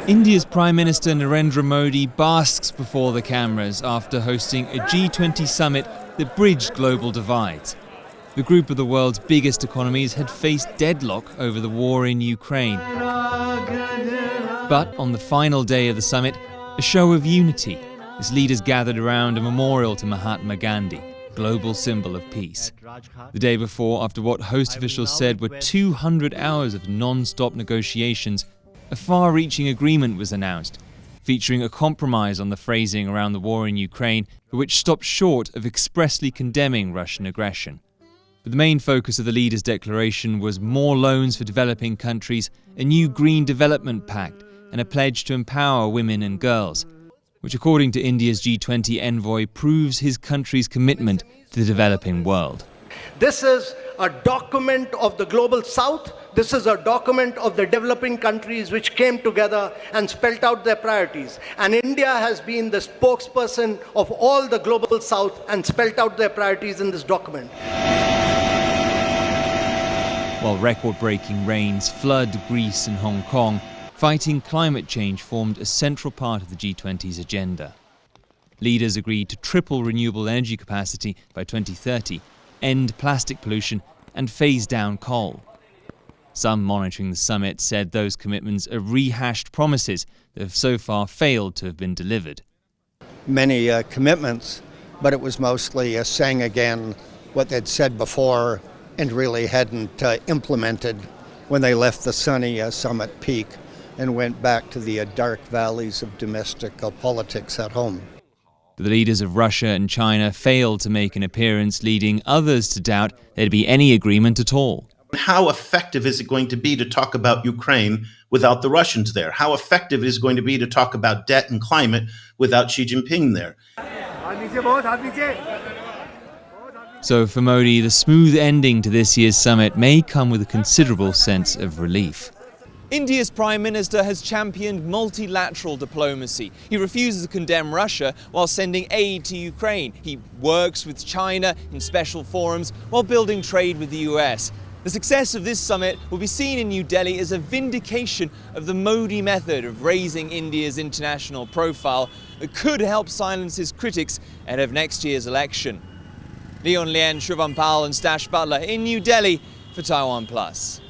India's Prime Minister Narendra Modi basks before the cameras after hosting a G20 summit that bridged global divides. The group of the world's biggest economies had faced deadlock over the war in Ukraine. But on the final day of the summit, a show of unity, as leaders gathered around a memorial to Mahatma Gandhi, global symbol of peace. The day before, after what host officials said were 200 hours of non-stop negotiations, a far-reaching agreement was announced, featuring a compromise on the phrasing around the war in Ukraine, but which stopped short of expressly condemning Russian aggression. But the main focus of the leaders' declaration was more loans for developing countries, a new Green Development Pact, and a pledge to empower women and girls, which according to India's G20 envoy proves his country's commitment to the developing world. This is a document of the global south. This is a document of the developing countries which came together and spelled out their priorities. And India has been the spokesperson of all the global south and spelled out their priorities in this document. While record-breaking rains flood Greece and Hong Kong, fighting climate change formed a central part of the G20's agenda. Leaders agreed to triple renewable energy capacity by 2030, end plastic pollution, and phase down coal. Some monitoring the summit said those commitments are rehashed promises that have so far failed to have been delivered. Many commitments, but it was mostly saying again what they'd said before and really hadn't implemented when they left the sunny summit peak and went back to the dark valleys of domestic politics at home. The leaders of Russia and China failed to make an appearance, leading others to doubt there'd be any agreement at all. How effective is it going to be to talk about Ukraine without the Russians there? How effective is it going to be to talk about debt and climate without Xi Jinping there? So for Modi, the smooth ending to this year's summit may come with a considerable sense of relief. India's Prime Minister has championed multilateral diplomacy. He refuses to condemn Russia while sending aid to Ukraine. He works with China in special forums while building trade with the US. The success of this summit will be seen in New Delhi as a vindication of the Modi method of raising India's international profile that could help silence his critics ahead of next year's election. Lien, Suvam and Staś Butler in New Delhi for TaiwanPlus.